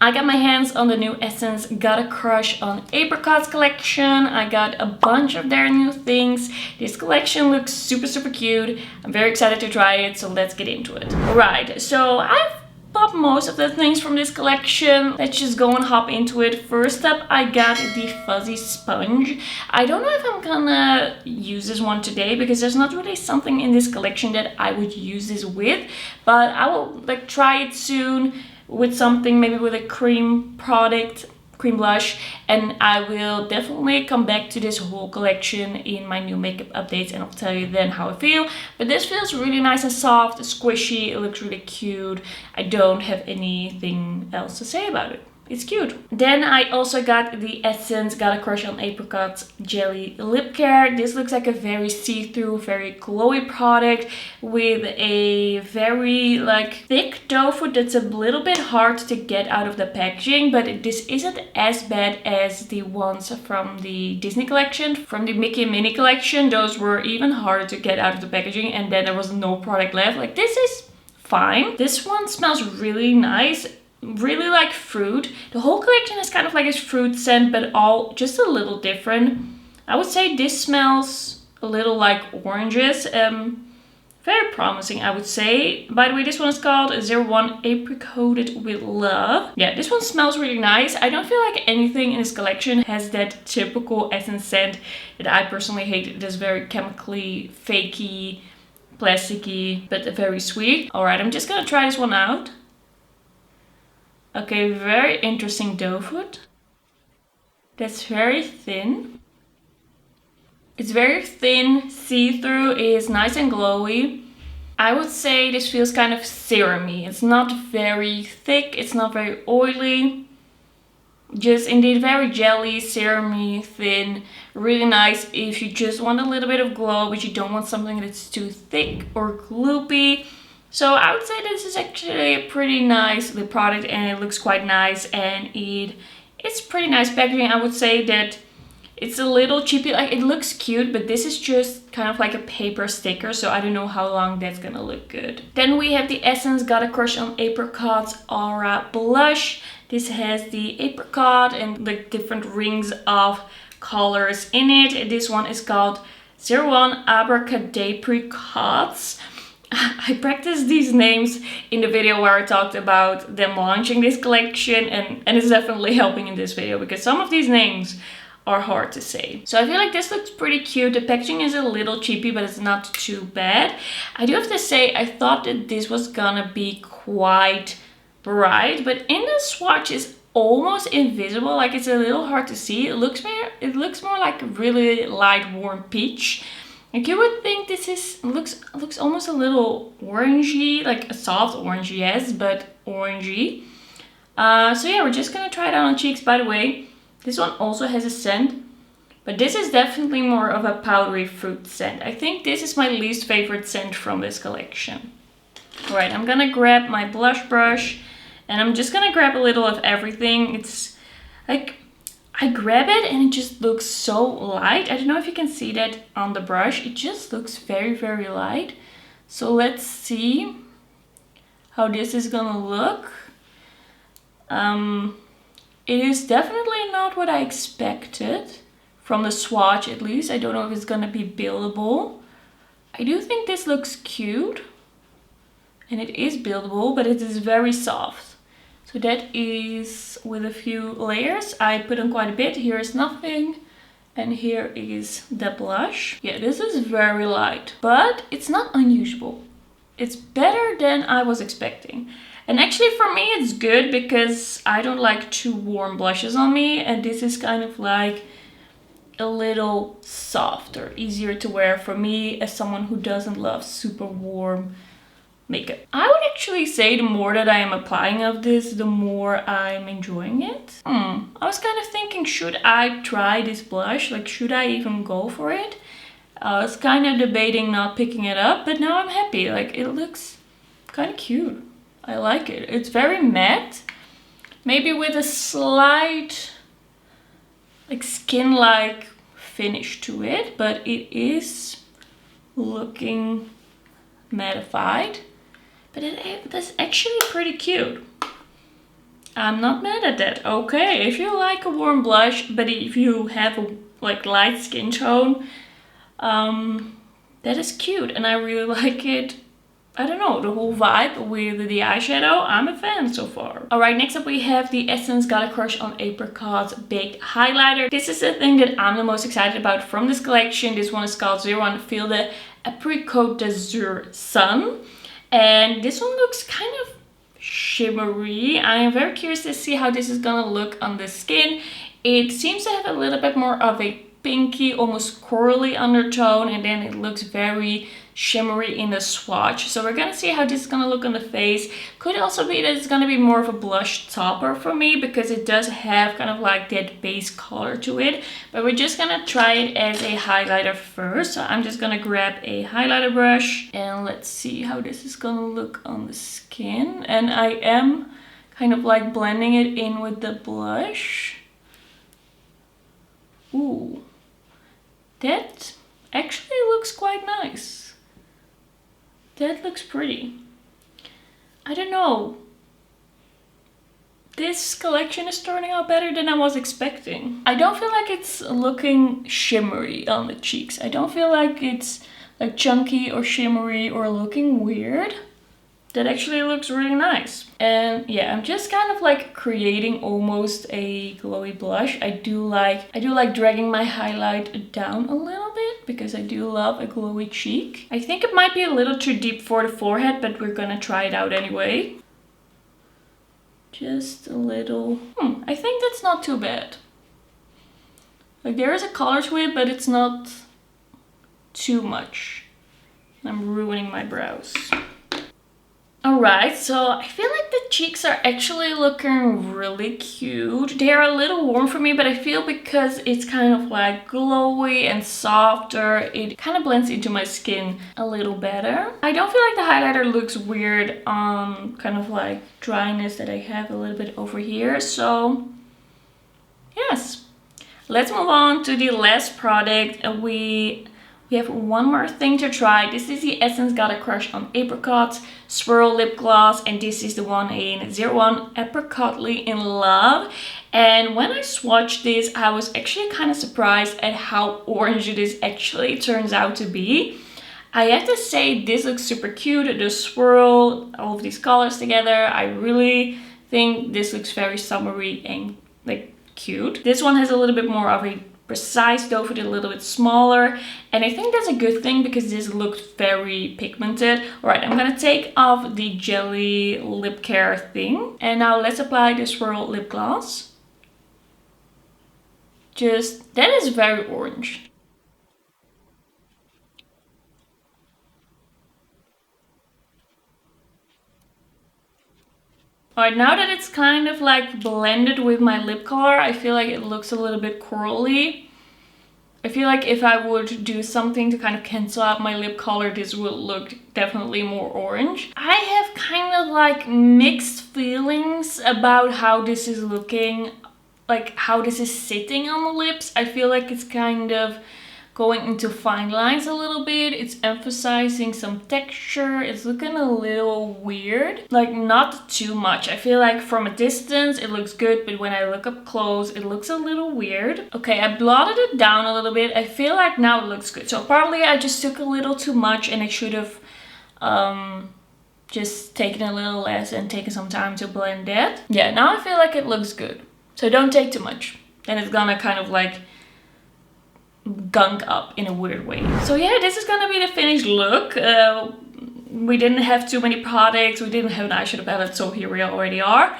I got my hands on the new Essence Got a Crush on Apricots collection. I got a bunch of their new things. This collection looks super cute. I'm very excited to try it, so let's get into it. Alright, so I've bought most of the things from this collection. Let's just go and hop into it. First up, I got the Fuzzy Sponge. I don't know if I'm gonna use this one today because there's not really something in this collection that I would use this with, but I will try it soon with something, maybe with a cream product, cream blush, and I will definitely come back to this whole collection in my new makeup updates and I'll tell you then how I feel. But this feels really nice and soft, squishy, it looks really cute. I don't have anything else to say about it. It's cute. Then I also got the Essence Got a Crush on Apricots Jelly Lip Care. This looks like a very see-through, very glowy product with a very thick doe foot that's a little bit hard to get out of the packaging, but this isn't as bad as the ones from the Disney collection. From the Mickey and Minnie collection, those were even harder to get out of the packaging and then there was no product left. Like, this is fine. This one smells really nice. Really like fruit. The whole collection is kind of like a fruit scent, but all just a little different. I would say this smells a little like oranges. Very promising, I would say. By the way, this one is called 01 Apricoated with Love. Yeah, this one smells really nice. I don't feel like anything in this collection has that typical Essence scent that I personally hate. It is very chemically, fakey, plasticky, but very sweet. Alright, I'm just gonna try this one out. Okay, very interesting doe foot. That's very thin. It's very thin, see-through, it is nice and glowy. I would say this feels kind of serum-y. It's not very thick, it's not very oily. Just indeed very jelly, serum-y, thin. Really nice if you just want a little bit of glow, but you don't want something that's too thick or gloopy. So I would say this is actually a pretty nice lip product and it looks quite nice and it's pretty nice packaging. I would say that it's a little cheapy, like it looks cute, but this is just kind of like a paper sticker, so I don't know how long that's gonna look good. Then we have the Essence Got a Crush on Apricots Aura Blush. This has the apricot and the different rings of colors in it. This one is called 01 Abracadapricots. I practiced these names in the video where I talked about them launching this collection and it's definitely helping in this video because some of these names are hard to say. So I feel like this looks pretty cute. The packaging is a little cheapy, but it's not too bad. I do have to say, I thought that this was gonna be quite bright, but in the swatch it's almost invisible. Like, it's a little hard to see. It looks more like a really light warm peach. Like, you would think this is looks almost a little orangey, like a soft orange, yes, but orangey. So yeah, we're just gonna try it out on cheeks. By the way, this one also has a scent, but this is definitely more of a powdery fruit scent. I think this is my least favorite scent from this collection. Alright, I'm gonna grab my blush brush and I'm just gonna grab a little of everything. It's like, I grab it and it just looks so light. I don't know if you can see that on the brush. It just looks very light. So let's see how this is gonna look. It is definitely not what I expected from the swatch, at least. I don't know if it's gonna be buildable. I do think this looks cute and it is buildable, but it is very soft. So that is with a few layers. I put on quite a bit. Here is nothing. And here is the blush. Yeah, this is very light, but it's not unusual. It's better than I was expecting. And actually for me it's good because I don't like too warm blushes on me. And this is kind of like a little softer, easier to wear for me as someone who doesn't love super warm makeup. I would actually say the more that I am applying of this, the more I'm enjoying it. I was kind of thinking, should I try this blush? Like, should I even go for it? I was kind of debating not picking it up, but now I'm happy. Like, it looks kind of cute. I like it. It's very matte. Maybe with a slight, like, skin-like finish to it, but it is looking mattified. But it is actually pretty cute. I'm not mad at that. Okay, if you like a warm blush, but if you have a like light skin tone, that is cute and I really like it. I don't know, the whole vibe with the eyeshadow, I'm a fan so far. Alright, next up we have the Essence Got a Crush on Apricot Baked Highlighter. This is the thing that I'm the most excited about from this collection. This one is called 01 Feel the Apricot d'Azur Sun. And this one looks kind of shimmery. I am very curious to see how this is gonna look on the skin. It seems to have a little bit more of a pinky, almost corally undertone, and then it looks very shimmery in the swatch. So we're gonna see how this is gonna look on the face. Could also be that it's gonna be more of a blush topper for me because it does have kind of like that base color to it. But we're just gonna try it as a highlighter first. So I'm just gonna grab a highlighter brush and let's see how this is gonna look on the skin. And I am kind of like blending it in with the blush. Ooh, that actually looks quite nice. That looks pretty. I don't know. This collection is turning out better than I was expecting. I don't feel like it's looking shimmery on the cheeks. I don't feel like it's like chunky or shimmery or looking weird. That actually looks really nice. And yeah, I'm just kind of like creating almost a glowy blush. I do like dragging my highlight down a little bit because I do love a glowy cheek. I think it might be a little too deep for the forehead, but we're gonna try it out anyway. Just a little. I think that's not too bad. Like there is a color to it, but it's not too much. I'm ruining my brows. Alright, so I feel like the cheeks are actually looking really cute. They are a little warm for me, but I feel because it's kind of like glowy and softer, it kind of blends into my skin a little better. I don't feel like the highlighter looks weird on kind of like dryness that I have a little bit over here. So yes, let's move on to the last product. We have one more thing to try. This is the Essence Got a Crush on Apricots Swirl Lip Gloss, and this is the one in 01 Apricotely in Love. And when I swatched this, I was actually kind of surprised at how orange this actually turns out to be. I have to say this looks super cute. The swirl, all of these colors together, I really think this looks very summery and like cute. This one has a little bit more of a precise doe foot, a little bit smaller, and I think that's a good thing because this looks very pigmented. Alright, I'm gonna take off the jelly lip care thing, and now let's apply the Swirl lip gloss. Just, that is very orange. Alright, now that it's kind of like blended with my lip color, I feel like it looks a little bit corally. I feel like if I would do something to kind of cancel out my lip color, this would look definitely more orange. I have kind of like mixed feelings about how this is looking, like how this is sitting on the lips. I feel like it's kind of going into fine lines a little bit. It's emphasizing some texture. It's looking a little weird, like not too much. I feel like from a distance it looks good, but when I look up close it looks a little weird. Okay, I blotted it down a little bit. I feel like now it looks good. So probably I just took a little too much and I should have just taken a little less and taken some time to blend that. Yeah, now I feel like it looks good. So don't take too much. Then it's gonna kind of like gunk up in a weird way. So yeah, this is gonna be the finished look. We didn't have too many products, we didn't have an eyeshadow palette, so here we already are.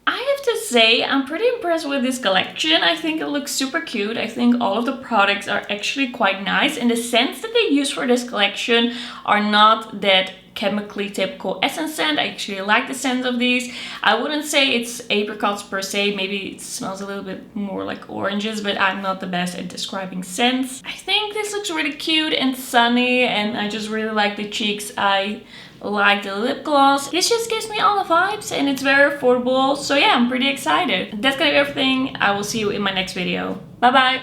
I have to say, I'm pretty impressed with this collection. I think it looks super cute. I think all of the products are actually quite nice, and the scents that they use for this collection are not that chemically typical essence scent. I actually like the scent of these. I wouldn't say it's apricots per se. Maybe it smells a little bit more like oranges, but I'm not the best at describing scents. I think this looks really cute and sunny, and I just really like the cheeks. I like the lip gloss. This just gives me all the vibes and it's very affordable. So yeah, I'm pretty excited. That's gonna be everything. I will see you in my next video. Bye bye.